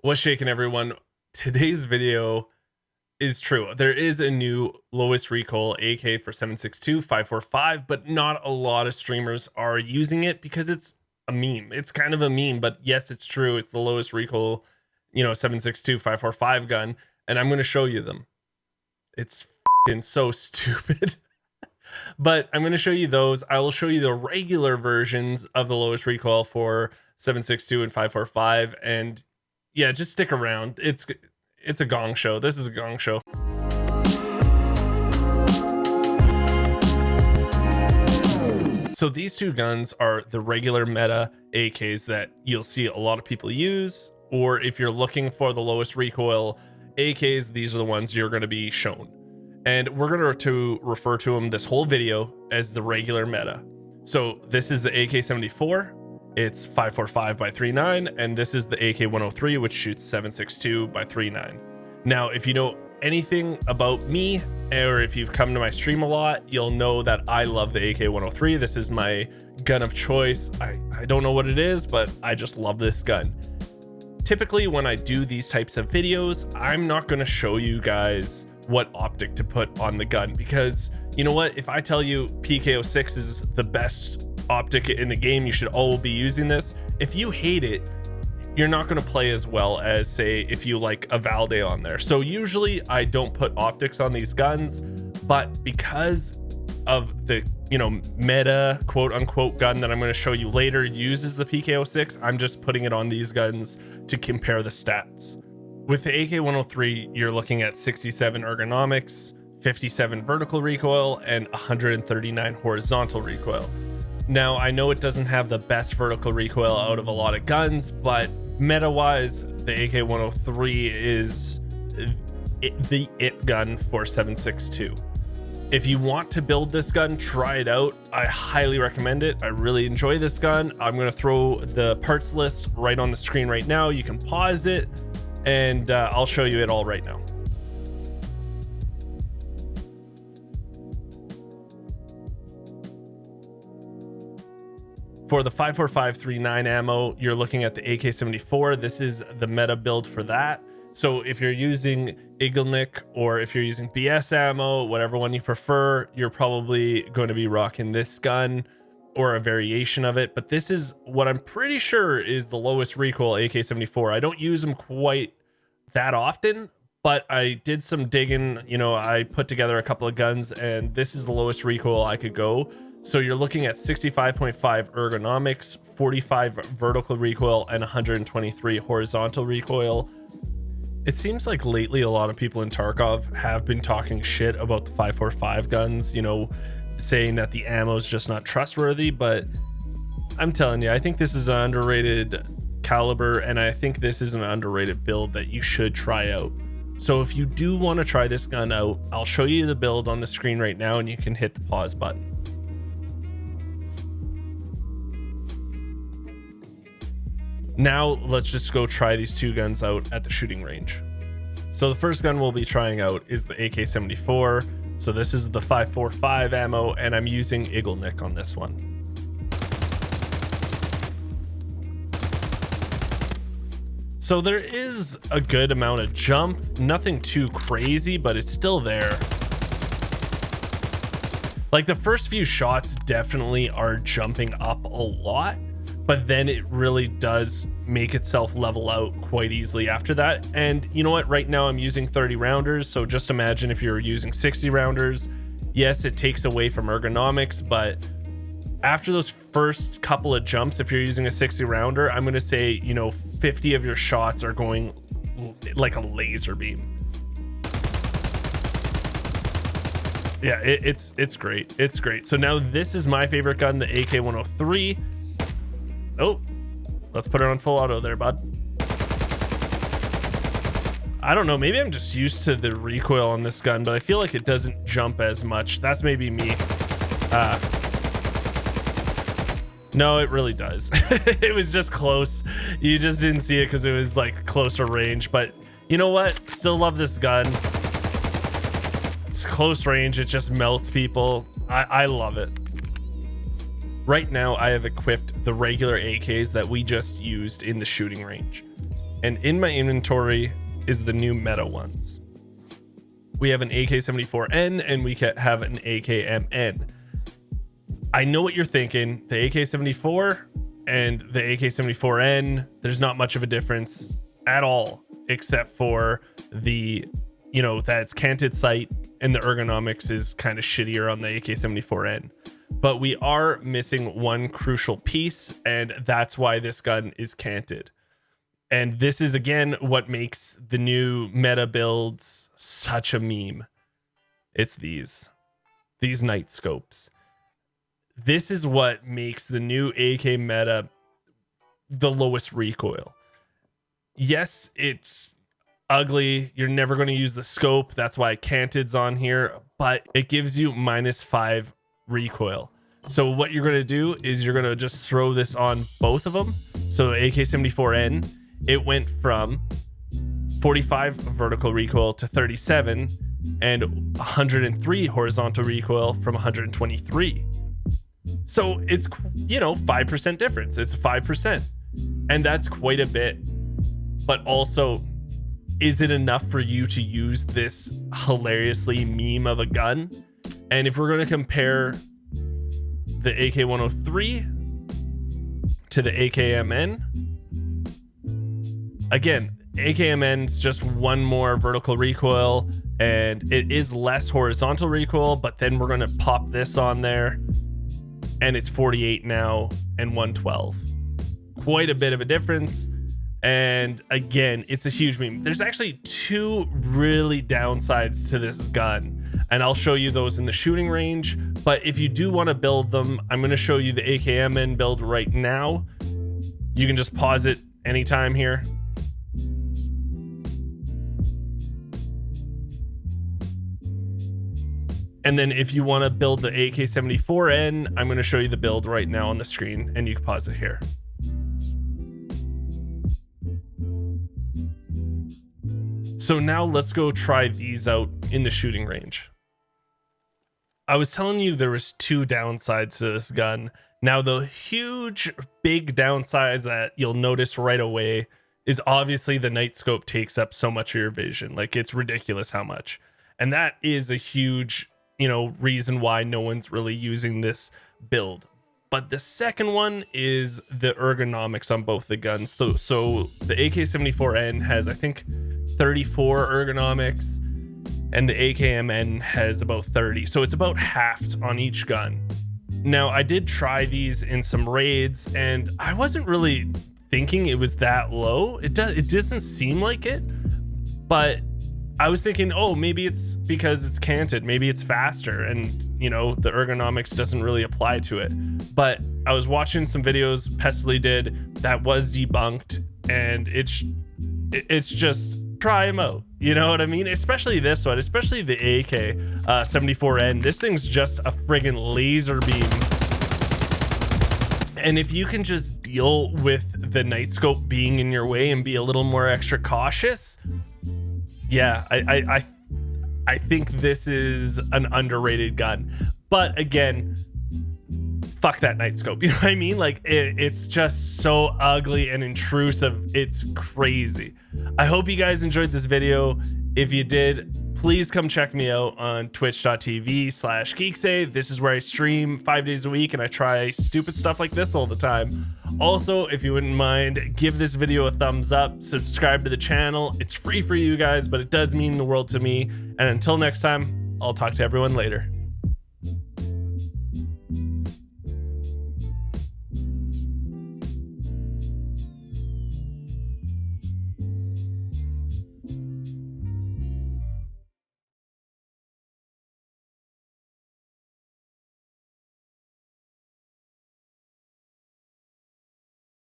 What's shaking, everyone? Today's video is true. There is a new lowest recoil AK for 7.62 5.45, but not a lot of streamers are using it because it's a meme. It's kind of a meme, but yes, it's true. It's the lowest recoil, 7.62 5.45 gun, and I'm going to show you them. It's f***ing so stupid. But I'm going to show you those. I will show you the regular versions of the lowest recoil for 7.62 and 5.45, and yeah, just stick around. It's a gong show. This is a gong show. So these two guns are the regular meta AKs that you'll see a lot of people use, or if you're looking for the lowest recoil AKs, these are the ones you're going to be shown. And we're going to refer to them this whole video as the regular meta. So this is the AK-74. It's 5.45 by 3.9, and this is the AK-103, which shoots 7.62 by 3.9. Now, if you know anything about me, or if you've come to my stream a lot, you'll know that I love the AK-103. This is my gun of choice. I don't know what it is, but I just love this gun. Typically, when I do these types of videos, I'm not going to show you guys what optic to put on the gun, because you know what? If I tell you PK06 is the best optic in the game, you should all be using this. If you hate it, you're not going to play as well as, say, if you like a Valde on there. So usually I don't put optics on these guns, but because of the meta quote unquote gun that I'm going to show you later uses the PK06, I'm just putting it on these guns to compare the stats. With the AK-103, you're looking at 67 ergonomics, 57 vertical recoil, and 139 horizontal recoil. Now, I know it doesn't have the best vertical recoil out of a lot of guns, but meta-wise, the AK-103 is the it gun for 7.62. If you want to build this gun, try it out. I highly recommend it. I really enjoy this gun. I'm going to throw the parts list right on the screen right now. You can pause it, and I'll show you it all right now. For the 5.45 3.9 ammo, you're looking at the AK-74. This is the meta build for that. So if you're using Eaglenik or if you're using BS ammo, whatever one you prefer, you're probably going to be rocking this gun or a variation of it. But this is what I'm pretty sure is the lowest recoil AK-74. I don't use them quite that often, but I did some digging. I put together a couple of guns, and this is the lowest recoil I could go. So you're looking at 65.5 ergonomics, 45 vertical recoil, and 123 horizontal recoil. It seems like lately a lot of people in Tarkov have been talking shit about the 5.45 guns, saying that the ammo is just not trustworthy, but I'm telling you, I think this is an underrated caliber, and I think this is an underrated build that you should try out. So if you do want to try this gun out, I'll show you the build on the screen right now, and you can hit the pause button. Now let's just go try these two guns out at the shooting range. So the first gun we'll be trying out is the AK-74. So this is the 5.45 ammo, and I'm using Eaglenik on this one. So there is a good amount of jump, nothing too crazy, but it's still there. Like the first few shots definitely are jumping up a lot, but then it really does make itself level out quite easily after that. And you know what? Right now I'm using 30 rounders. So just imagine if you're using 60 rounders. Yes, it takes away from ergonomics, but after those first couple of jumps, if you're using a 60 rounder, I'm going to say, 50 of your shots are going like a laser beam. Yeah, it's great. It's great. So now this is my favorite gun, the AK-103. Oh, let's put it on full auto there, bud. I don't know, maybe I'm just used to the recoil on this gun, but I feel like it doesn't jump as much. That's maybe me. No, it really does. It was just close. You just didn't see it because it was like closer range, but you know what? Still love this gun. It's close range. It just melts people. I love it. Right now I have equipped the regular AKs that we just used in the shooting range. And in my inventory is the new meta ones. We have an AK-74N and we have an AKMN. I know what you're thinking. The AK-74 and the AK-74N, there's not much of a difference at all, except for the, that it's canted sight and the ergonomics is kind of shittier on the AK-74N. But we are missing one crucial piece, and that's why this gun is canted. And this is, again, what makes the new meta builds such a meme. It's these night scopes. This is what makes the new AK meta the lowest recoil. Yes, it's ugly. You're never going to use the scope. That's why canted's on here, but it gives you -5 recoil. So what you're going to do is you're going to just throw this on both of them. So AK-74N, it went from 45 vertical recoil to 37 and 103 horizontal recoil from 123. So it's, 5% difference. It's 5%. And that's quite a bit. But also, is it enough for you to use this hilariously meme of a gun? And if we're going to compare the AK-103 to the AKMN, again, AKMN's just one more vertical recoil and it is less horizontal recoil, but then we're going to pop this on there and it's 48 now and 112. Quite a bit of a difference. And again, it's a huge meme. There's actually two really downsides to this gun, and I'll show you those in the shooting range. But if you do want to build them, I'm going to show you the AKMN build right now. You can just pause it anytime here. And then if you want to build the AK-74N, I'm going to show you the build right now on the screen, and you can pause it here. So now let's go try these out in the shooting range. I was telling you there was two downsides to this gun. Now the huge big downside that you'll notice right away is obviously the night scope takes up so much of your vision. Like, it's ridiculous how much. And that is a huge, reason why no one's really using this build. But the second one is the ergonomics on both the guns. So the AK-74N has, I think, 34 ergonomics, and the AKMN has about 30. So it's about halved on each gun. Now, I did try these in some raids, and I wasn't really thinking it was that low. It doesn't seem like it, but I was thinking, oh, maybe it's because it's canted, maybe it's faster, and the ergonomics doesn't really apply to it. But I was watching some videos Pestily did that was debunked, and it's just try them out. You know what I mean? Especially this one, especially the AK-74N. This thing's just a friggin' laser beam. And if you can just deal with the night scope being in your way and be a little more extra cautious, yeah, I think this is an underrated gun. But again, fuck that night scope. You know what I mean? Like, it's just so ugly and intrusive. It's crazy. I hope you guys enjoyed this video. If you did, please come check me out on twitch.tv/Geekseh. This is where I stream 5 days a week and I try stupid stuff like this all the time. Also, if you wouldn't mind, give this video a thumbs up, subscribe to the channel. It's free for you guys, but it does mean the world to me. And until next time, I'll talk to everyone later.